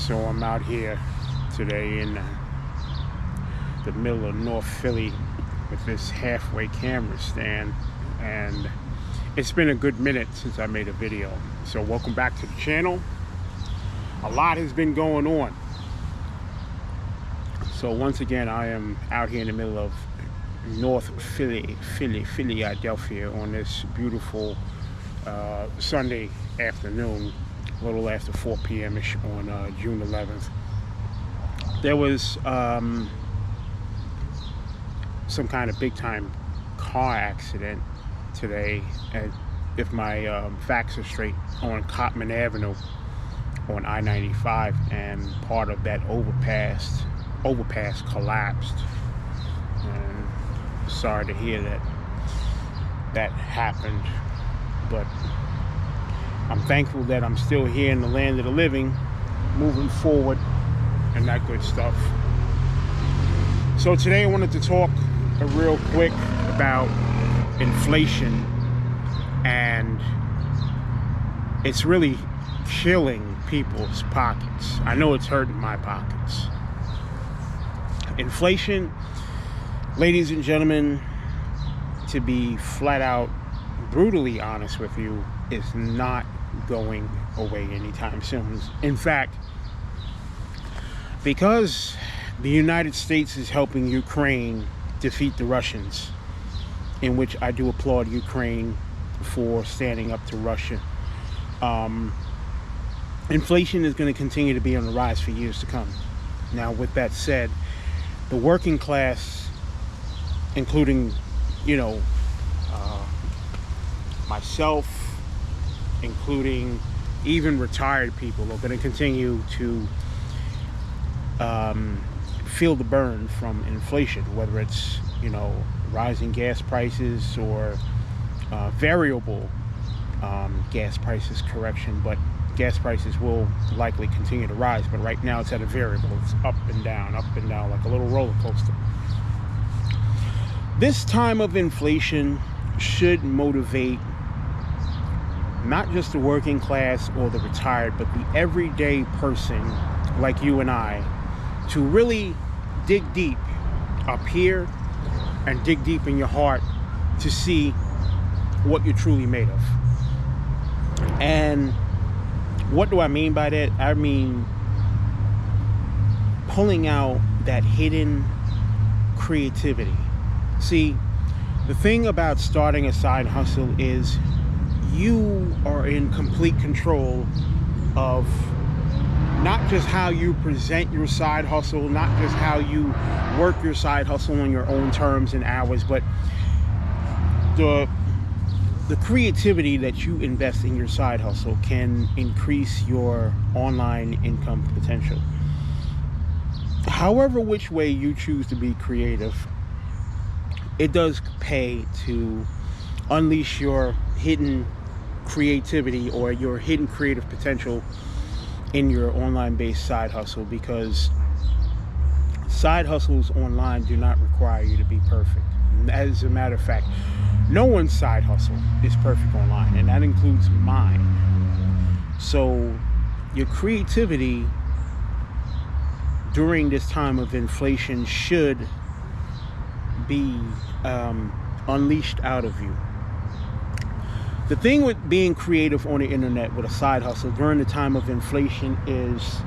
So I'm out here today in the middle of North Philly with this halfway camera stand, and it's been a good minute since I made a video. So welcome back to the channel. A lot has been going on. So once again, I am out here in the middle of North Philadelphia on this beautiful Sunday afternoon, a little after 4 p.m.-ish on June 11th. There was some kind of big-time car accident today, if my facts are straight, on Cottman Avenue on I-95, and part of that overpass collapsed. And sorry to hear that happened, but I'm thankful that I'm still here in the land of the living, moving forward and that good stuff. So today I wanted to talk real quick about inflation, and it's really killing people's pockets. I know it's hurting my pockets. Inflation, ladies and gentlemen, to be flat out brutally honest with you, is not going away anytime soon. In fact, because the United States is helping Ukraine defeat the Russians, in which I do applaud Ukraine for standing up to Russia, inflation is going to continue to be on the rise for years to come. Now, with that said, the working class, including, myself, including even retired people, are going to continue to feel the burn from inflation, whether it's rising gas prices or variable gas prices, but gas prices will likely continue to rise. But right now it's at a variable. It's up and down, like a little roller coaster. This time of inflation should motivate not just the working class or the retired, but the everyday person like you and I, to really dig deep up here and dig deep in your heart to see what you're truly made of. And what do I mean by that? I mean pulling out that hidden creativity. See, the thing about starting a side hustle is you are in complete control of not just how you present your side hustle, not just how you work your side hustle on your own terms and hours, but the creativity that you invest in your side hustle can increase your online income potential. However which way you choose to be creative, it does pay to unleash your hidden creativity or your hidden creative potential in your online-based side hustle, because side hustles online do not require you to be perfect. As a matter of fact, no one's side hustle is perfect online, and that includes mine. So your creativity during this time of inflation should be unleashed out of you. The thing with being creative on the internet with a side hustle during the time of inflation is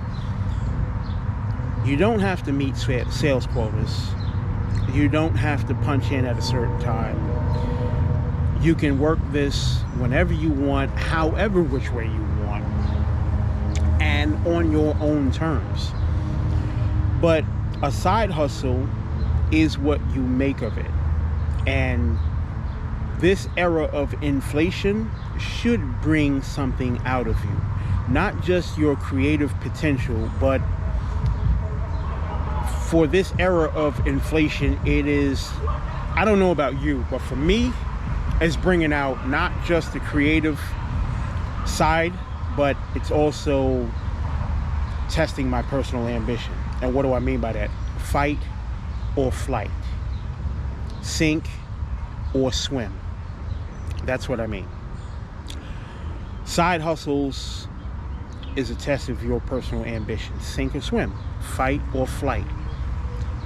you don't have to meet sales quotas. You don't have to punch in at a certain time. You can work this whenever you want, however which way you want, and on your own terms. But a side hustle is what you make of it. And this era of inflation should bring something out of you. Not just your creative potential, but for this era of inflation, it is, I don't know about you, but for me, it's bringing out not just the creative side, but it's also testing my personal ambition. And what do I mean by that? Fight or flight. Sink or swim. That's what I mean. Side hustles is a test of your personal ambition. Sink or swim, fight or flight.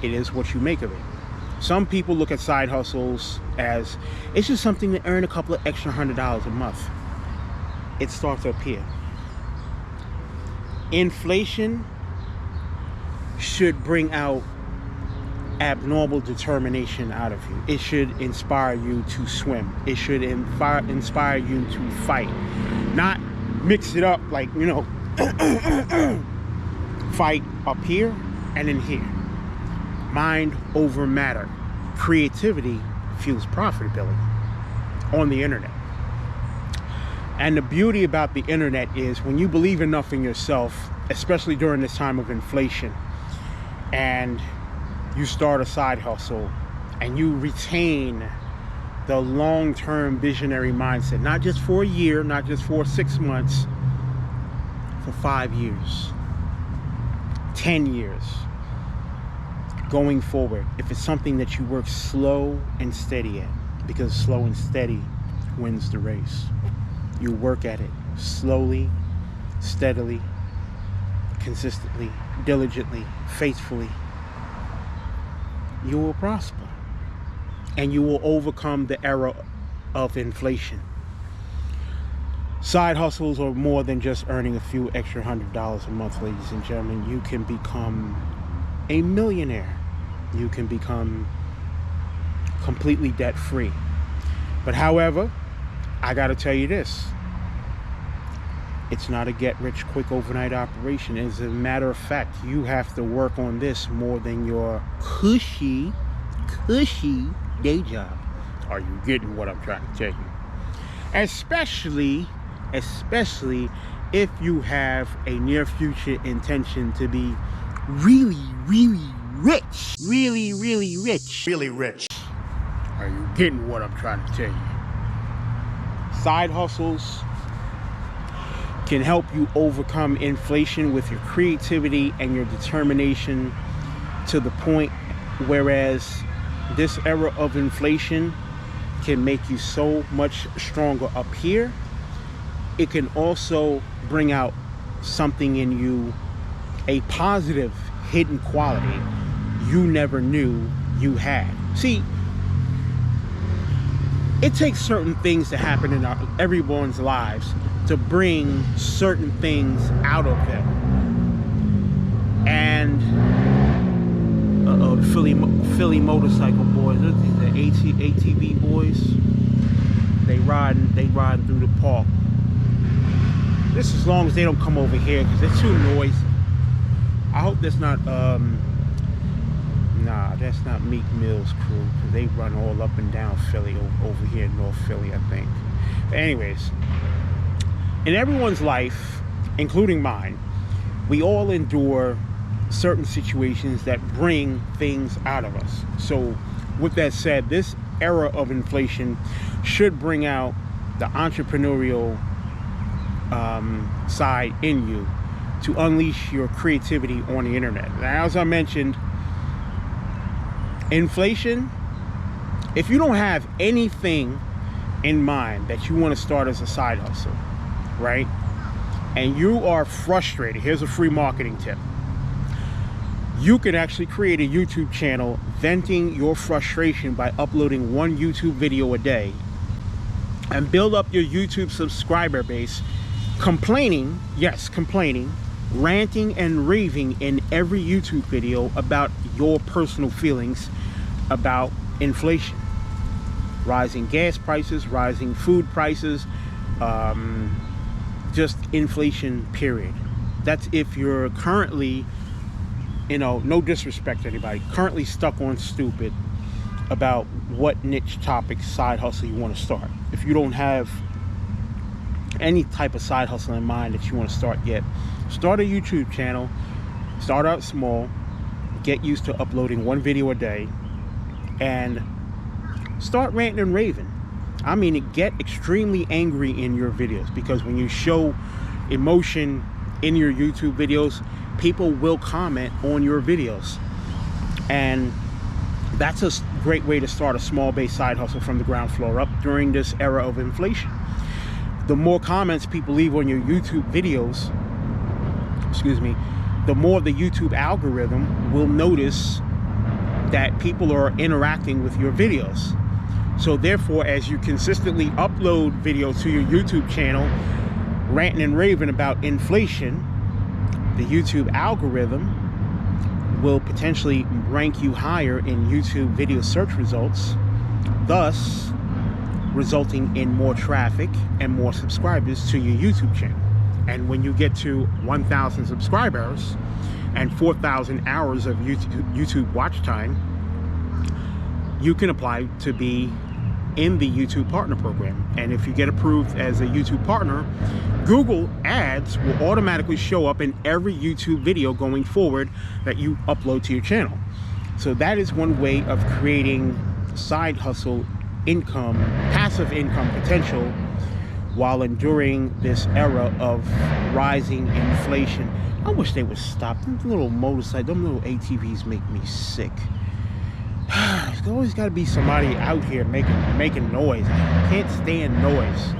It is what you make of it. Some people look at side hustles as it's just something to earn a couple of extra $100 a month. It starts up here. Inflation should bring out abnormal determination out of you. It should inspire you to swim. It should inspire you to fight. Not mix it up like, you know, fight up here and in here. Mind over matter. Creativity fuels profitability on the internet. And the beauty about the internet is when you believe enough in yourself, especially during this time of inflation, and you start a side hustle and you retain the long-term visionary mindset, not just for a year, not just for 6 months, for 5 years, 10 years, going forward. If it's something that you work slow and steady at, because slow and steady wins the race. You work at it slowly, steadily, consistently, diligently, faithfully. You will prosper. And you will overcome the era of inflation. Side hustles are more than just earning a few extra $100 a month, ladies and gentlemen. You can become a millionaire. You can become completely debt-free. But however, I gotta tell you this. It's not a get-rich-quick overnight operation. As a matter of fact, you have to work on this more than your cushy day job. Are you getting what I'm trying to tell you? Especially if you have a near future intention to be really rich. Really rich. Are you getting what I'm trying to tell you? Side hustles can help you overcome inflation with your creativity and your determination to the point, whereas this era of inflation can make you so much stronger up here. It can also bring out something in you, a positive hidden quality you never knew you had. See, it takes certain things to happen in everyone's lives to bring certain things out of them. And the Philly motorcycle boys, these are ATV boys. They riding through the park. Just as long as they don't come over here, because they're too noisy. I hope that's not nah, that's not Meek Mill's crew, because they run all up and down Philly over here in North Philly, I think. But anyways, in everyone's life, including mine, we all endure certain situations that bring things out of us. So with that said, this era of inflation should bring out the entrepreneurial side in you to unleash your creativity on the internet. Now, as I mentioned, inflation, if you don't have anything in mind that you want to start as a side hustle, right? And you are frustrated, here's a free marketing tip. You can actually create a YouTube channel venting your frustration by uploading one YouTube video a day and build up your YouTube subscriber base, complaining, ranting and raving in every YouTube video about your personal feelings about inflation. Rising gas prices, rising food prices, just inflation, period. That's if you're currently, you know, no disrespect to anybody, currently stuck on stupid about what niche topic side hustle you want to start. If you don't have any type of side hustle in mind that you want to start yet, start a YouTube channel, start out small, get used to uploading one video a day, and start ranting and raving. I mean, get extremely angry in your videos, because when you show emotion in your YouTube videos, people will comment on your videos. And that's a great way to start a small base side hustle from the ground floor up during this era of inflation. The more comments people leave on your YouTube videos, excuse me, the more the YouTube algorithm will notice that people are interacting with your videos. So therefore, as you consistently upload videos to your YouTube channel, ranting and raving about inflation, the YouTube algorithm will potentially rank you higher in YouTube video search results, thus resulting in more traffic and more subscribers to your YouTube channel. And when you get to 1,000 subscribers and 4,000 hours of YouTube watch time, you can apply to be in the YouTube Partner Program. And if you get approved as a YouTube partner, Google Ads will automatically show up in every YouTube video going forward that you upload to your channel. So that is one way of creating side hustle income, passive income potential, while enduring this era of rising inflation. I wish they would stop. Them little motorcycles, them little ATVs make me sick. There's always got to be somebody out here making noise. I can't stand noise.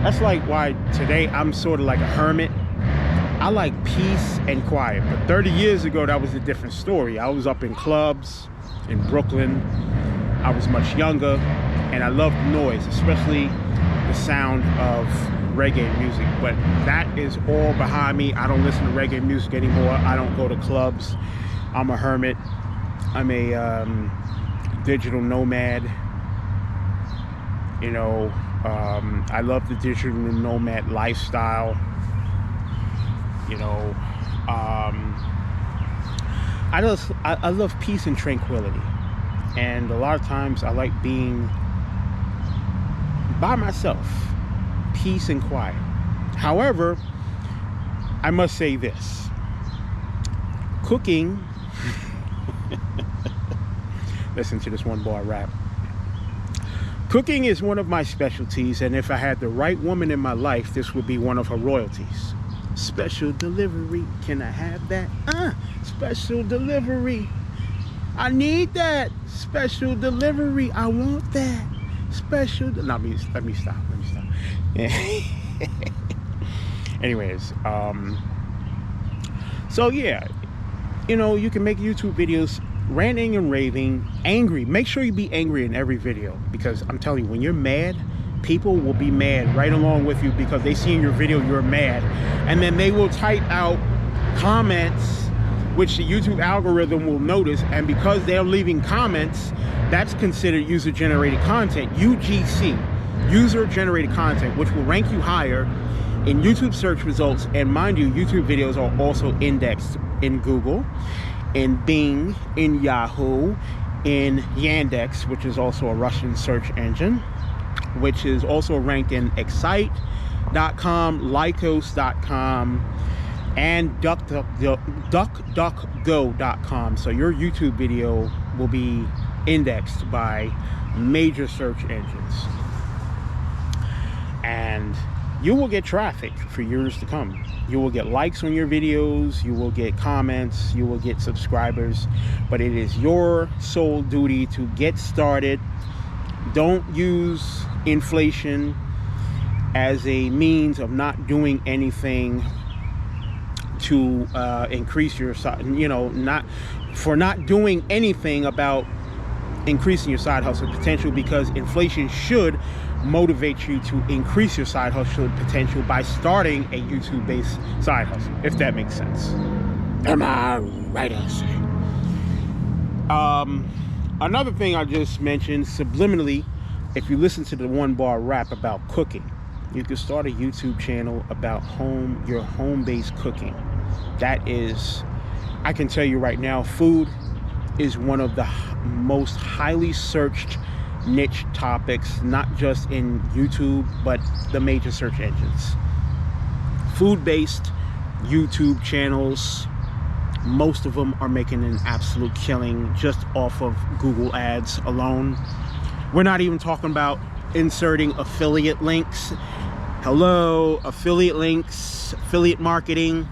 That's like why today I'm sort of like a hermit. I like peace and quiet. But 30 years ago, that was a different story. I was up in clubs in Brooklyn. I was much younger, and I loved noise, especially the sound of reggae music. But that is all behind me. I don't listen to reggae music anymore. I don't go to clubs. I'm a hermit. I'm a digital nomad. You know, I love the digital nomad lifestyle. You know, I love peace and tranquility. And a lot of times I like being by myself, peace and quiet. However, I must say this. Cooking, listen to this one bar rap. Cooking is one of my specialties, and if I had the right woman in my life, this would be one of her royalties. Special delivery, can I have that? Special delivery. I need that. Special delivery. I want that. Special. No, let me stop. Anyways, so yeah, you know, you can make YouTube videos ranting and raving, angry. Make sure you be angry in every video, because I'm telling you, when you're mad, people will be mad right along with you, because they see in your video you're mad, and then they will type out comments which the YouTube algorithm will notice, and because they're leaving comments, that's considered user-generated content, UGC, user-generated content, which will rank you higher in YouTube search results. And mind you, YouTube videos are also indexed in Google, in Bing, in Yahoo, in Yandex, which is also a Russian search engine, which is also ranked in Excite.com, Lycos.com, and DuckDuckGo.com. So your YouTube video will be indexed by major search engines, and you will get traffic for years to come. You will get likes on your videos, you will get comments, you will get subscribers, but it is your sole duty to get started. Don't use inflation as a means of not doing anything to increase your side, you know, not doing anything about increasing your side hustle potential, because inflation should motivate you to increase your side hustle potential by starting a YouTube based side hustle, if that makes sense. Am I right? Another thing I just mentioned subliminally, if you listen to the one bar rap about cooking, you could start a YouTube channel about your home-based cooking. That is, I can tell you right now, food is one of the most highly searched niche topics, not just in YouTube, but the major search engines. Food-based YouTube channels, most of them are making an absolute killing just off of Google Ads alone. We're not even talking about inserting affiliate links. Hello, affiliate links, affiliate marketing.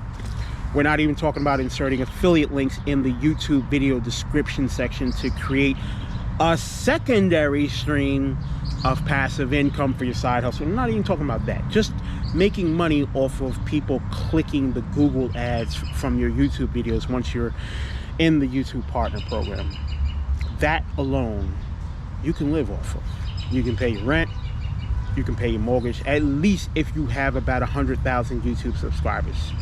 We're not even talking about inserting affiliate links in the YouTube video description section to create a secondary stream of passive income for your side hustle. I'm not even talking about that. Just making money off of people clicking the Google ads from your YouTube videos once you're in the YouTube Partner Program. That alone, you can live off of. You can pay your rent, you can pay your mortgage, at least if you have about 100,000 YouTube subscribers.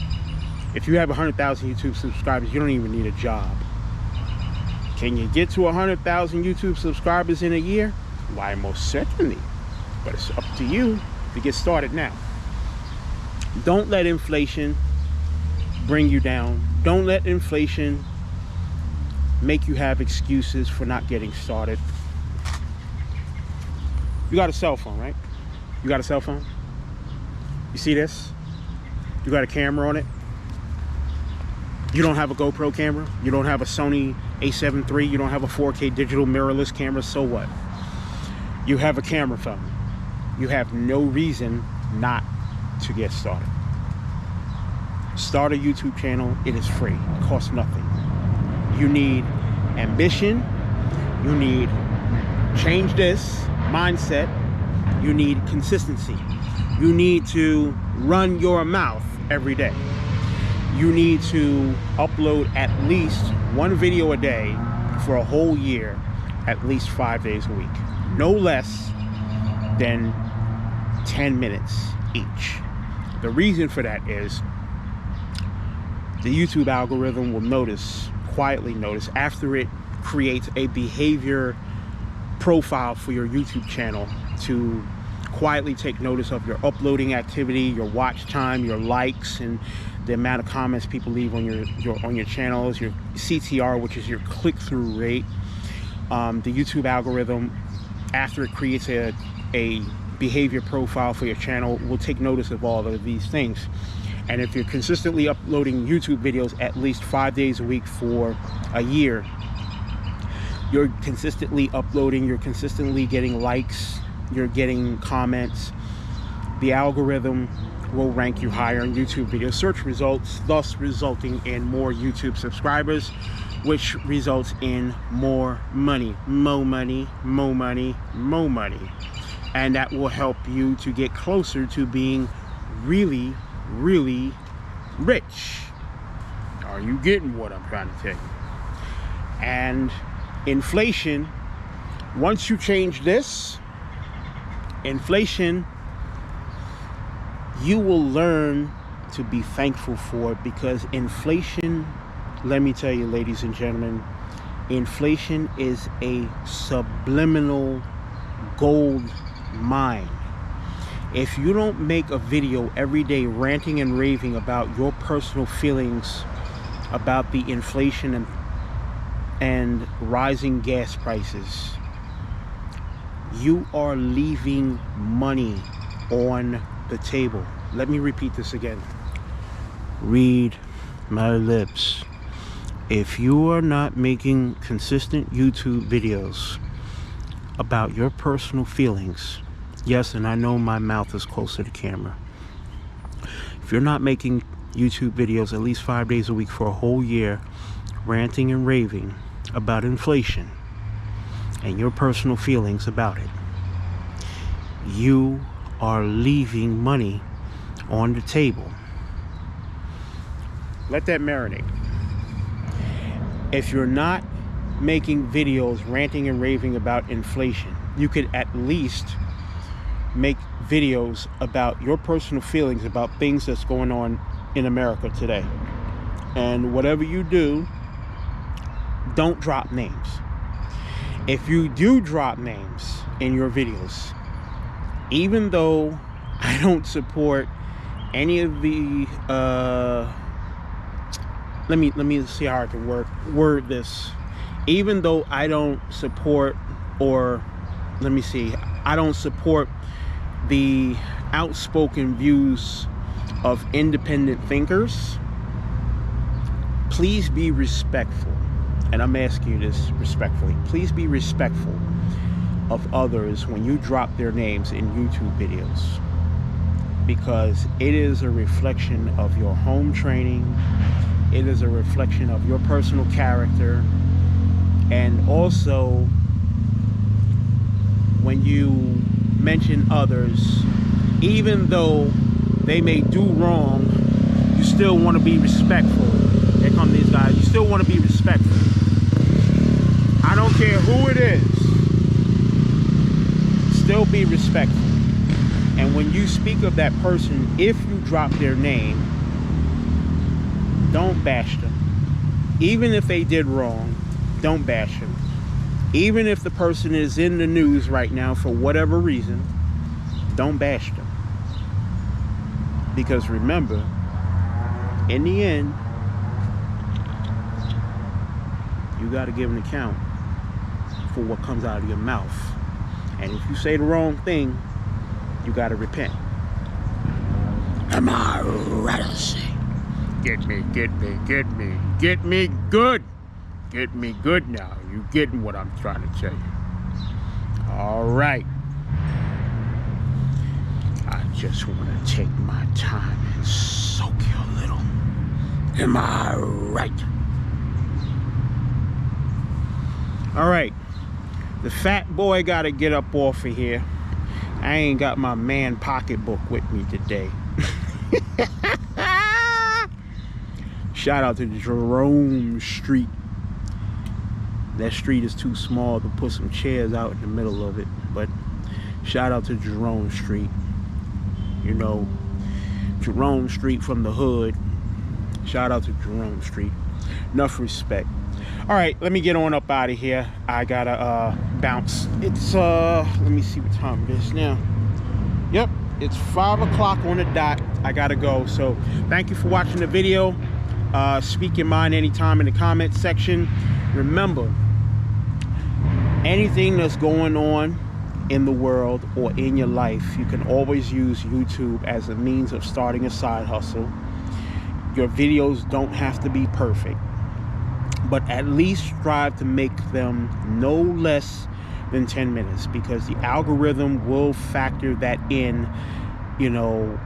If you have 100,000 YouTube subscribers, you don't even need a job. Can you get to 100,000 YouTube subscribers in a year? Why, most certainly. But it's up to you to get started now. Don't let inflation bring you down. Don't let inflation make you have excuses for not getting started. You got a cell phone, right? You got a cell phone? You see this? You got a camera on it? You don't have a GoPro camera? You don't have a Sony a7 III? You don't have a 4K digital mirrorless camera? So what? You have a camera phone. You have no reason not to get started. Start a YouTube channel. It is free. It costs nothing. You need ambition. You need change this mindset. You need consistency. You need to run your mouth every day. You need to upload at least one video a day for a whole year, at least 5 days a week. No less than 10 minutes each. The reason for that is the YouTube algorithm will quietly notice, after it creates a behavior profile for your YouTube channel, to quietly take notice of your uploading activity, your watch time, your likes, and the amount of comments people leave on your channels, your CTR, which is your click-through rate. The YouTube algorithm, after it creates a behavior profile for your channel, will take notice of all of these things. And if you're consistently uploading YouTube videos at least 5 days a week for a year, you're consistently uploading, you're consistently getting likes, you're getting comments, the algorithm will rank you higher in YouTube video search results, thus resulting in more YouTube subscribers, which results in more money, more money, more money, more money. And that will help you to get closer to being really, really rich. Are you getting what I'm trying to tell you? And inflation, once you change this, inflation, you will learn to be thankful for it, because inflation, let me tell you, ladies and gentlemen, inflation is a subliminal gold mine. If you don't make a video every day ranting and raving about your personal feelings about the inflation and rising gas prices, you are leaving money on the table. Let me repeat this again. Read my lips. If you are not making consistent YouTube videos about your personal feelings, yes, and I know my mouth is close to the camera. If you're not making YouTube videos at least 5 days a week for a whole year, ranting and raving about inflation and your personal feelings about it, you are leaving money on the table. Let that marinate. If you're not making videos ranting and raving about inflation, you could at least make videos about your personal feelings about things that's going on in America today. And whatever you do, don't drop names. If you do drop names in your videos, even though I don't support any of the let me see how I can word this. Even though I don't support, or I don't support the outspoken views of independent thinkers, please be respectful. And I'm asking you this respectfully. Please be respectful of others when you drop their names in YouTube videos, because it is a reflection of your home training. It is a reflection of your personal character. And also, when you mention others, even though they may do wrong, you still want to be respectful. Here come these guys. You still want to be respectful. I don't care who it is. Still be respectful. And when you speak of that person, if you drop their name, don't bash them. Even if they did wrong, don't bash them. Even if the person is in the news right now for whatever reason, don't bash them. Because remember, in the end, you got to give an account for what comes out of your mouth. And if you say the wrong thing, you got to repent. Am I right to say? Get me, get me, get me, get me good. Get me good now. You getting what I'm trying to tell you. All right. I just want to take my time and soak you a little. Am I right? All right. The fat boy got to get up off of here. I ain't got my man pocketbook with me today. Shout out to Jerome Street. That street is too small to put some chairs out in the middle of it, but shout out to Jerome Street. You know, Jerome Street from the hood. Shout out to Jerome Street. Enough respect. All right, let me get on up out of here. I gotta bounce. It's let me see what time it is now. Yep, it's 5 o'clock on the dot. I gotta go. So thank you for watching the video. Speak your mind anytime in the comment section. Remember, anything that's going on in the world or in your life, you can always use YouTube as a means of starting a side hustle. Your videos don't have to be perfect, but at least strive to make them no less than 10 minutes, because the algorithm will factor that in, you know,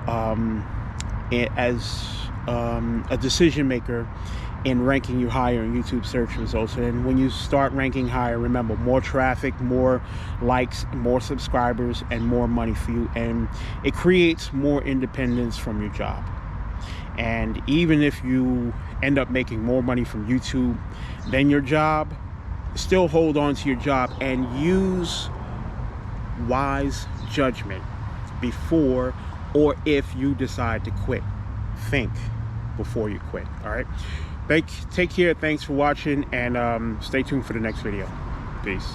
as a decision maker in ranking you higher in YouTube search results. And when you start ranking higher, remember, more traffic, more likes, more subscribers, and more money for you. And it creates more independence from your job. And even if you end up making more money from YouTube than your job, still hold on to your job and use wise judgment before or if you decide to quit. Think before you quit. All right, take care. Thanks for watching, and stay tuned for the next video. Peace.